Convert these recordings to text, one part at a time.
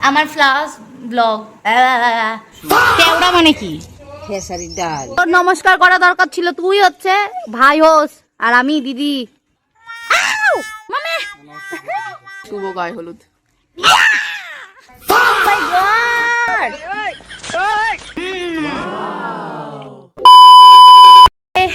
আমার flush blog কেওড়া মানে কি খেসারি ডাল। তোর নমস্কার করা দরকার ছিল, তুই হচ্ছে ভাই হোস আর আমি দিদি। শুভ গায়ে হলুদ।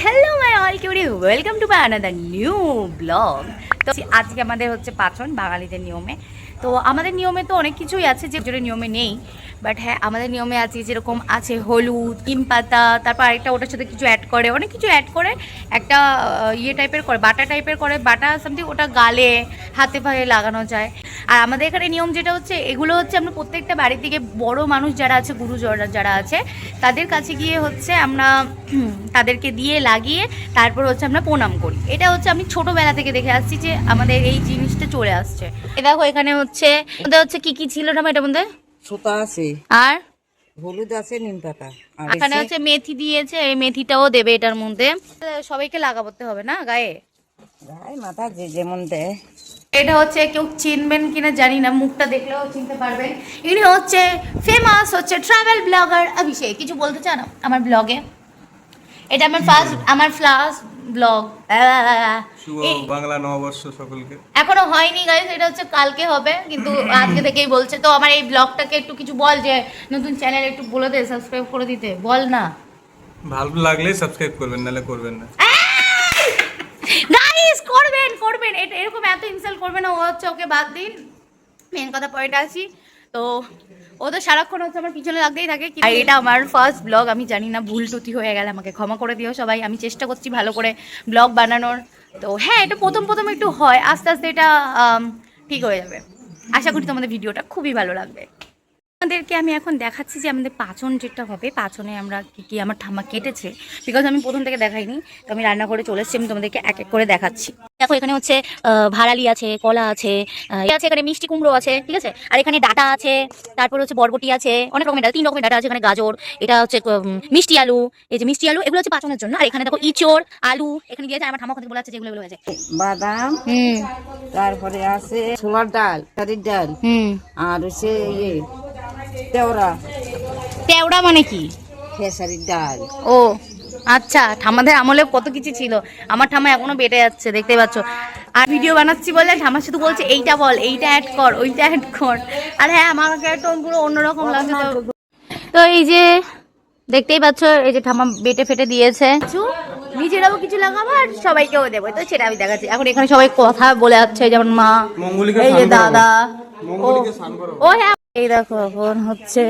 Hello my all cutie, welcome to my another new blog. তো আজকে আমাদের হচ্ছে পাচন বাঙালিদের নিয়মে। তো আমাদের নিয়মে তো অনেক কিছুই আছে যে নিয়মে নেই, বাট হ্যাঁ আমাদের নিয়মে আছে যেরকম আছে হলুদ, নিম পাতা, তারপর আরেকটা ওটার সাথে কিছু অ্যাড করে, অনেক কিছু অ্যাড করে একটা ইয়ে টাইপের করে, বাটা টাইপের করে, বাটা সামথিং, ওটা গালে হাতে পায়ে লাগানো যায়। আর আমাদের এখানে নিয়ম যেটা হচ্ছে, এগুলো হচ্ছে আমরা প্রত্যেকটা বাড়ি থেকে বড় মানুষ যারা আছে, গুরুজনরা যারা আছে, তাদের কাছে গিয়ে হচ্ছে আমরা তাদেরকে দিয়ে লাগিয়ে তারপর হচ্ছে আমরা প্রণাম করি। এটা হচ্ছে আমি ছোটোবেলা থেকে দেখে আসছি যে আমাদের এই জিনিসটা চলে আসছে। দেখো এখানে হচ্ছে কি কি ছিল না এটার মধ্যে? সুতা আছে, আর হলুদ আছে, নিম পাতা, আর এখানে হচ্ছে মেথি দিয়েছে, এই মেথিটাও দেবে এটার মধ্যে। সবাইকে লাগাতে হবে না গায়ে, গায়ে মাথা যে যেমন দেয়। এটা হচ্ছে কেউ চিনবেন কিনা জানি না, মুখটা দেখলেও চিনতে পারবেন। ইনি হচ্ছে ফেমাস হচ্ছে ট্রাভেল ব্লগার অভিষেক। কিছু বলতে চান আমার ব্লগে? এটা আমার ফার্স্ট ব্লগ। শুভ বাংলা নববর্ষ সকলকে। এখনো হয়নি গাইস, এটা হচ্ছে কালকে হবে, কিন্তু আজকে থেকেই বলছে। তো আমার এই ব্লগটাকে একটু কিছু বল, যে নতুন চ্যানেল একটু বলে দে সাবস্ক্রাইব করে দিতে, বল না। ভালো লাগলে সাবস্ক্রাইব করবেন, নালে করবেন না। গাইস করবেন এটা এরকম এত ইনসাল্ট করবে না। ও হচ্ছে, ওকে বাদ দিন, মেন কথা পয়েন্টে আসি। তো ও তো সারাক্ষণ হচ্ছে আমার পিছনে লাগতেই থাকে। আর এটা আমার ফার্স্ট ব্লগ, আমি জানি না ভুল টুটি হয়ে গেলে আমাকে ক্ষমা করে দিও সবাই। আমি চেষ্টা করছি ভালো করে ব্লগ বানানোর। তো হ্যাঁ, এটা প্রথম একটু হয়, আস্তে আস্তে এটা ঠিক হয়ে যাবে। আশা করি তোমাদের ভিডিওটা খুবই ভালো লাগবে। আমাদেরকে আমি এখন দেখাচ্ছি যে আমাদের পাচন যেটা হবে, পাচনে আমরা কি আমার ঠাম্মা কেটেছে, বিকজ আমি প্রথম থেকে দেখাইনি। তো আমি রান্না করে চলে এসেছি, আমি তোমাদেরকে এক এক করে দেখাচ্ছি। দেখো এখানে হচ্ছে ভাড়ালি আছে, কলা আছে, এখানে মিষ্টি কুমড়ো আছে, ঠিক আছে। আর এখানে ডাটা আছে, তারপর হচ্ছে বরবটি আছে, অনেক রকমের ডাটা, 3 রকমের ডাটা আছে। এখানে গাজর, এটা হচ্ছে মিষ্টি আলু, এই যে মিষ্টি আলু, এগুলো হচ্ছে পাচনের জন্য। আর এখানে দেখো ইঁচড়, আলু এখানে দিয়েছে। আমার ঠাম্মা ওখানে বলে আছে যেগুলো হয়েছে বাদাম, তারপরে আছে ছোলার ডাল, খেসারির ডাল, আর হচ্ছে ইয়ে তেওড়া মানে কি? খেসারির ডাল। ও আচ্ছা, ঠাম্মাদের আমলে কত কিছু ছিল। আমার ঠাম্মা এখনো বেটে যাচ্ছে, দেখতে পাচ্ছ। আর ভিডিও বানাচ্ছি বলে ঠাম্মা শুধু বলছে এইটা বল, এইটা অ্যাড কর, ওইটা অ্যাড কর। আর হ্যাঁ, আমাকে একটু পুরো অন্যরকম লাগছে। তো এই যে দেখতেই পাচ্ছ, এই যে ঠাম্মা বেটে ফেটে দিয়েছে। নিজেরাও কিছু লাগাবো আর সবাইকেও দেবো, তো সেটা আমি দেখাচ্ছি। এখন এখানে সবাই কথা বলে যাচ্ছে, যেমন মা, এই যে দাদা, ও হ্যাঁ, এই দেখো এখন হচ্ছে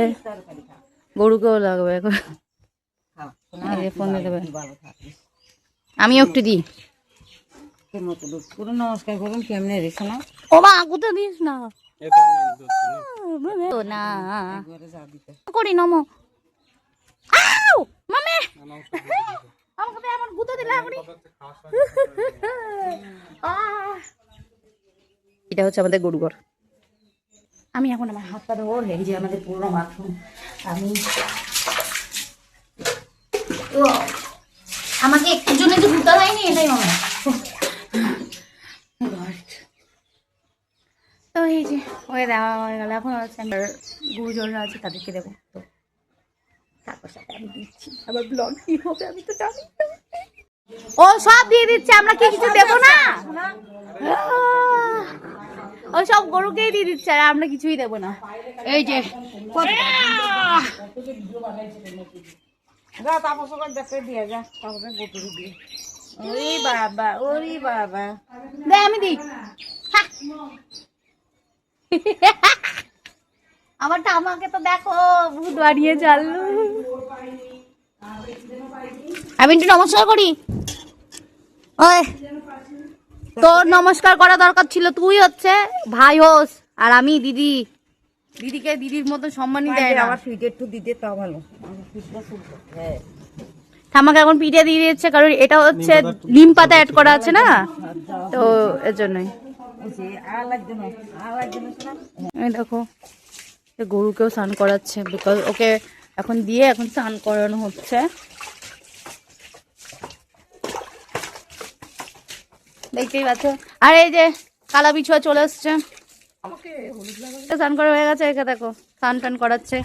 গরুকেও লাগবে এখন। ফোন দেবে, আমিও একটু দিই। পুরো নমস্কার করুন, কেমনে রেখো না। ও মা, আগুতে দিস না তো না করি নমো। মামে আমাকে এমন গুঁতো দিলে আপনি। এটা হচ্ছে আমাদের গরুঘর। আমি এখন আমার হাতটা ধরবো, এই যে আমাদের পুরোনো বাথরুম। আমি আমাকে একটু জন্য যে গুঁতা হয়নি, এটাই মনে হয়। তো এই যে হয়ে দেওয়া হয়ে গেল। এখন হচ্ছে গুরুজনরা আছে, তাদেরকে দেবো। তো তারপর সাথে আমি দিচ্ছি, আবার ব্লগ কি হবে আমি তো জানি। ও সব দিয়ে দিচ্ছে, আমরা কি কিছু দেবো না? ও সব গরুকেই দিয়ে দিচ্ছে, আর আমরা কিছুই দেবো না। এই যে ওরে বাবা, ওরে বাবা, দে আমি দিই। আমার আমাকে তো দেখো ভূত বাড়িয়ে চালু। আমি একটু নমস্কার করি। ওই তোর নমস্কার করা দরকার ছিল, তুই হচ্ছে ভাই হোস আর আমি দিদি। দিদিকে দিদির মতো সম্মানই দেয় না। আমার ফিট একটু দিতে তাও ভালো। হ্যাঁ, আমাকে এখন পিঠে দিয়ে দিচ্ছে, কারণ এটা হচ্ছে নিম পাতা অ্যাড করা আছে না, তো এর জন্যই। দেখো গরুকেও স্নান করাচ্ছে, বিকজ ওকে এখন দিয়ে এখন স্নান করানো হচ্ছে। দেখতেই পাচ্ছ। আর এই যে কালা বিছুয়া চলে এসছে। স্নান করা হয়ে গেছে, একে দেখো স্নান টান করাচ্ছে।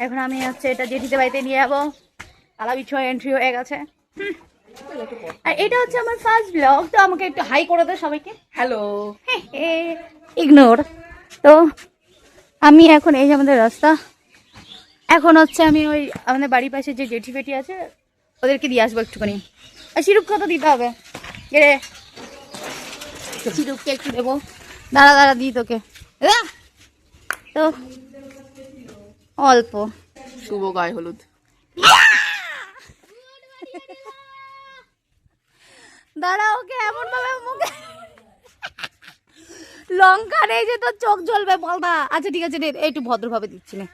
এখন আমি হচ্ছে এটা জেঠিতে বাড়িতে নিয়ে যাবো। তালা বিছয় এন্ট্রি হয়ে গেছে। আর এটা হচ্ছে আমার ফার্স্ট ব্লগ, তো আমাকে একটু হাই করে দাও সবাইকে। হ্যালো। ইগনোর। তো আমি এখন এই যে আমাদের রাস্তা, এখন হচ্ছে আমি ওই আমাদের বাড়ির পাশে যে জেঠি ফেটি আছে ওদেরকে দিয়ে আসবো একটুখানি। আর সিরুপ কত দিতে হবে রে? সিরুপকে একটু দেবো, দাঁড়া দাঁড়া দিই তোকে। তো অল্প শুভ গায়ে হলুদ। দাঁড়া, ওকে এমন ভাবে মুখে লঙ্কা নেই যে তোর চোখ জ্বলবে বলবা। আচ্ছা ঠিক আছে, একটু ভদ্রভাবে দিচ্ছি না।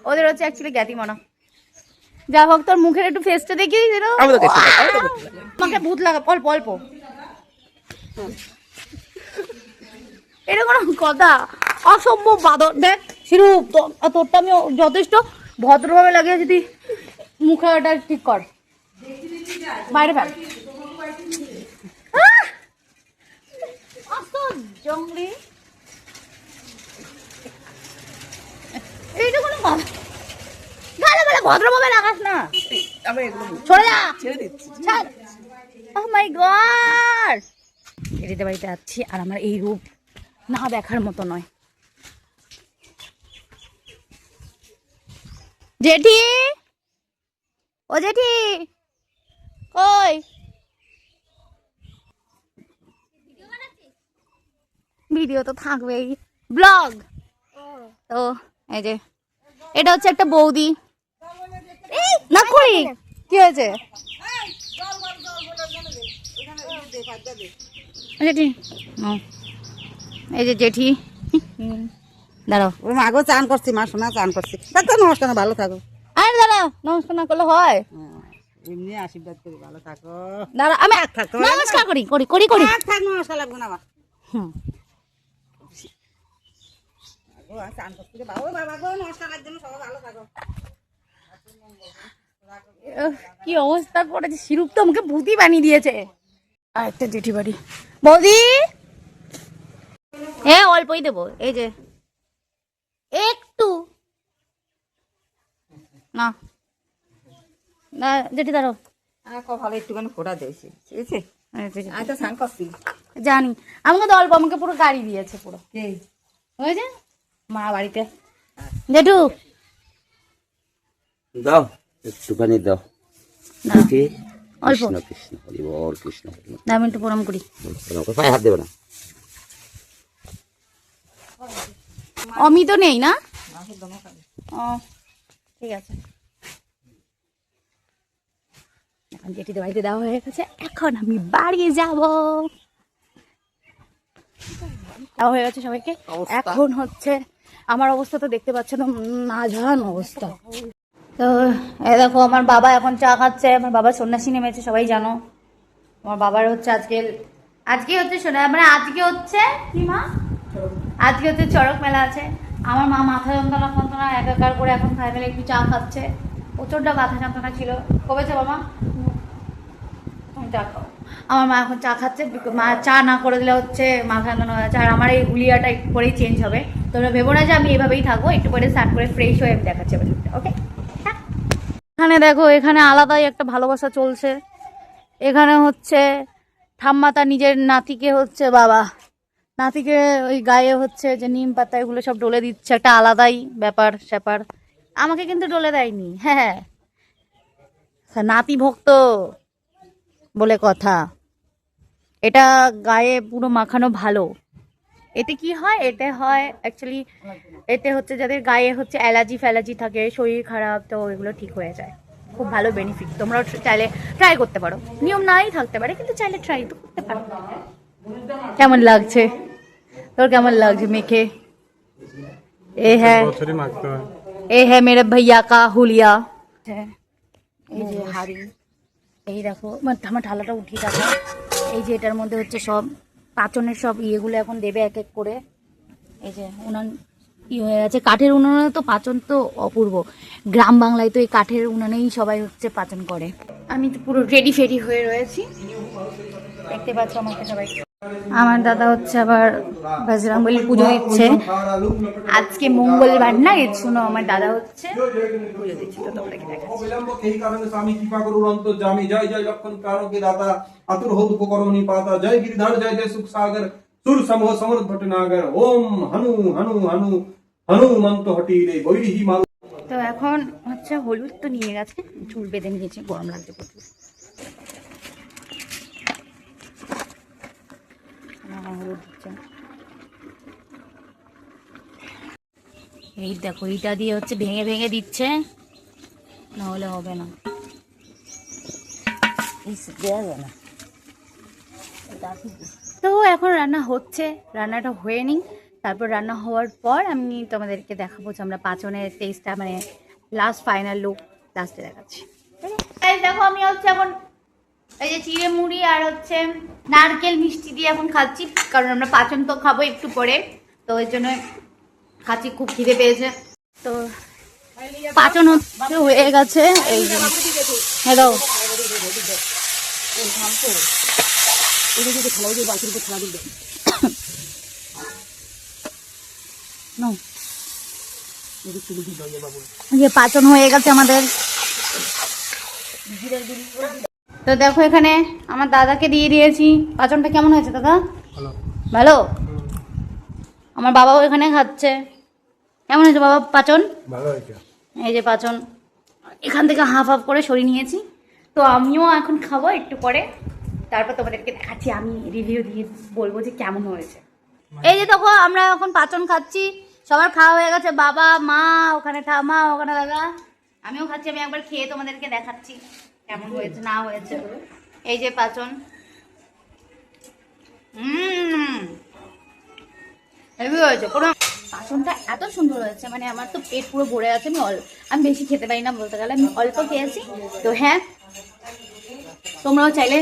ওদের হচ্ছে অ্যাকচুয়ালি জ্ঞাতি মনা। যা হোক, তোর মুখের একটু ফেসটা দেখিয়ে দিল। আমাকে ভূত লাগা অল্প অল্প। এটা কোনো কথা? অসম্ভব বাদর। দেখ শিরুপ, তোরটা আমি যথেষ্ট ভদ্রভাবে লাগিয়ে, যদি মুখটা ঠিক কর, বাইরে ফেল। জঙ্গলি এইটা কোনো কথা? গালে বলে ভদ্রভাবে লাগাস না। সরে যা, ছেড়ে দিচ্ছি। ও মাই গড, এদিকে বাড়িতে আছি আর আমার এই রূপ না দেখার মতো নয়। জেঠি, ও জেঠি কই? ভিডিও তো থাকবেই, ব্লগ। তো এই যে এটা হচ্ছে একটা বৌদি। না কই কি হয়েছে? জেঠি, এই যে জেঠি, দাঁড়াও। ওর মাগো চান করছি, মা শোনা চান করছি। ডাক্তার নমস্কার, ভালো থাকো। আরে দাঁড়াও, নমস্কার না করলে হয়? এমনি আশীর্বাদ করি, ভালো থাকো। দাঁড়া, আমি নমস্কার করি করি করি করি। থাক, নমস্কার লাগবে না। হুম, চান করছি বাবা, বাবা গো নমস্কার লাগবে না, সবাই ভালো থাকো। কি অবস্থা করেছে, সিরুপ তো আমাকে ভূতি বানিয়ে দিয়েছে। আর একটা জেঠি বাড়ি। বৌদি, হ্যাঁ অল্পই দেবো, এই যে একটু। না না জেঠি দাঁড়াও, ভালো একটুখানি ফোটা দিয়েছি, ঠিক আছে? আমি তো চান করছি। জানি, আমাকে তো অল্প, আমাকে পুরো গাড়ি দিয়েছে পুরো। হয়েছে মা বাড়িতে। জেঠু দাও একটুখানি দাও। না, কি? অল্প। কৃষ্ণ কৃষ্ণ হরি বল, কৃষ্ণ হরি বল। আমি একটু প্রণাম করি। ওকে পায়ে হাত দেবে না। অমি তো নেই না? ও ঠিক আছে। এখন জেঠিদের বাড়িতে দেওয়া হয়ে গেছে, এখন আমি বাড়ি যাব। দেওয়া হয়ে গেছে সবাইকে। এখন হচ্ছে আমার অবস্থা তো দেখতে পাচ্ছ, তো নাজান অবস্থা। তো এই দেখো, আমার বাবা এখন চা খাচ্ছে। আমার বাবা সন্ন্যাসী নেমেছে, সবাই জানো। আমার বাবার হচ্ছে আজকে হচ্ছে শোনা, মানে আজকে হচ্ছে কি মা, আজকে হচ্ছে চড়ক মেলা আছে। আমার মা মাথা যন্ত্রণা ফন্ত্রণা একাকার করে এখন ফাইনালি একটু চা খাচ্ছে। প্রচন্ড মাথা যন্ত্রণা ছিল, কবেছে বাবা তুমি চা খাও। আমার মা এখন চা খাচ্ছে। মা চা না করে দিলে হচ্ছে মাথা যন্ত্রণা হয়ে যাচ্ছে। আর আমার এই হুলিয়াটা একটু পরেই চেঞ্জ হবে, তোমরা ভেবো না যে আমি এভাবেই থাকবো। একটু পরে স্নান করে ফ্রেশ হয়ে দেখাচ্ছে। ওকে, এখানে দেখো, এখানে আলাদাই একটা ভালোবাসা চলছে। এখানে হচ্ছে ঠাম্মা তার নিজের নাতিকে হচ্ছে, বাবা নাতিকে ওই গায়ে হচ্ছে যে নিম পাতা এগুলো সব ডলে দিচ্ছে, একটা আলাদাই ব্যাপার স্যাপার। আমাকে কিন্তু ডলে দেয়নি। হ্যাঁ, নাতি ভক্ত বলে কথা। এটা গায়ে পুরো মাখানো ভালো। এতে কি হয়, এতে হয় অ্যাকচুয়ালি, এতে হচ্ছে যাদের গায়ে হচ্ছে অ্যালার্জি থাকে, শরীর খারাপ, তো এগুলো ঠিক হয়ে যায়। খুব ভালো বেনিফিট, তোমরাও চাইলে ট্রাই করতে পারো। নিয়ম নাই থাকতে পারে, কিন্তু চাইলে ট্রাই তো করতে পারো। কেমন লাগছে তোর, কেমন লাগছে মেখে? এ হ্যাঁ, বছরই মাখতে হয়। এ হ্যাঁ মেরে ভাইয়া কা হুলিয়া। এই যে হাড়ি, এই দেখো আমার ঢালাটা উঠিয়ে থাকা। এই যে এটার মধ্যে হচ্ছে সব পাচনের সব ইয়েগুলো এখন দেবে এক এক করে। এই যে উনান হয়ে গেছে, কাঠের উনানে তো পাচন তো অপূর্ব। গ্রাম বাংলায় তো এই কাঠের উনানেই সবাই হচ্ছে পাচন করে। আমি তো পুরো রেডি ফেডি হয়ে রয়েছি, দেখতে পাচ্ছ আমাকে সবাই। আমার দাদা হচ্ছে আবার বজরংবলী পুজো দিচ্ছে, আজকে মঙ্গলবার না, এর জন্য আমার দাদা হচ্ছে পুজো দিচ্ছে। তো তোমরা কি দেখাচ্ছি? অবিলম্ব এই কারণে স্বামী কৃপা করুন অন্তর্যামী। জয় জয় লক্ষণ প্রাণকে দাতা, আতুর হোত উপকরণী পাতা। জয় গিরিধর জয় জয় সুখ সাগর, সুর সমূহ সমর ভটনাগর। ওম হনু হনু হনু হনুমন্ত হটি রে বৈরিহি মারু। তো এখন হচ্ছে হলুদ তো নিয়ে গেছে, চুল বেঁধে নিয়েছে, গরম লাগছে প্রচুর। হলুদ দিচ্ছে। এই দেখো, এইটা দিয়ে হচ্ছে ভেঙে ভেঙে দিচ্ছে, না হলে হবে না। তো এখন রান্না হচ্ছে, রান্নাটা হয়ে নিই, তারপর রান্না হওয়ার পর আমি তোমাদেরকে দেখাবো যে আমরা পাঁচনের টেস্টটা, মানে লাস্ট ফাইনাল লুক লাস্টে দেখাচ্ছি। দেখো আমি হচ্ছে এখন এই যে চিড়ে মুড়ি আর হচ্ছে নারকেল মিষ্টি দিয়ে এখন খাচ্ছি, কারণ আমরা পাঁচন তো খাবো একটু পরে, তো ওই জন্য খাচ্ছি, খুব খিদে পেয়েছে। তো পাঁচন হচ্ছে হয়ে গেছে, এই যে হ্যালো পাচন হয়ে গেছে আমাদের। তো দেখো এখানে আমার দাদাকে দিয়ে দিয়েছি। পাচনটা কেমন হয়েছে দাদা? ভালো। আমার বাবাও এখানে খাচ্ছে। কেমন হয়েছে বাবা পাচন? ভালো হয়েছে। এই যে পাচন এখান থেকে হাফ হাফ করে সরিয়ে নিয়েছি। তো আমিও এখন খাবো একটু পরে, তারপর তোমাদেরকে দেখাচ্ছি, আমি রিভিউ দিয়ে বলবো যে কেমন হয়েছে। এই যে দেখো আমরা এখন পাচন খাচ্ছি, সবার খাওয়া হয়ে গেছে, বাবা মা ওখানে, ঠামা ওখানে, দাদা আমিও খাচ্ছি। আমি একবার খেয়ে তোমাদেরকে দেখাচ্ছি কেমন হয়েছে না হয়েছে। এই যে পাচন, হেভি হয়েছে। কোনো পাচনটা এত সুন্দর হয়েছে, মানে আমার তো পেট পুরো ভরে আছে। আমি বেশি খেতে পারি না বলতে গেলে, আমি অল্প খেয়েছি। তো হ্যাঁ, তোমরাও চাইলে,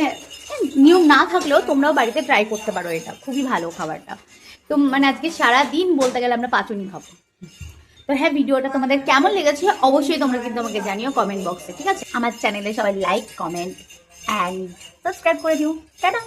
নিয়ম না থাকলেও তোমরাও বাড়িতে ট্রাই করতে পারো, এটা খুবই ভালো খাবারটা। তো মানে আজকে সারাদিন বলতে গেলে আমরা পাঁচনই খাবো। তো হ্যাঁ, ভিডিওটা তোমাদের কেমন লেগেছে অবশ্যই তোমরা কিন্তু আমাকে জানিও কমেন্ট বক্সে, ঠিক আছে? আমার চ্যানেলে সবাই লাইক, কমেন্ট অ্যান্ড সাবস্ক্রাইব করে দিও। টাটা।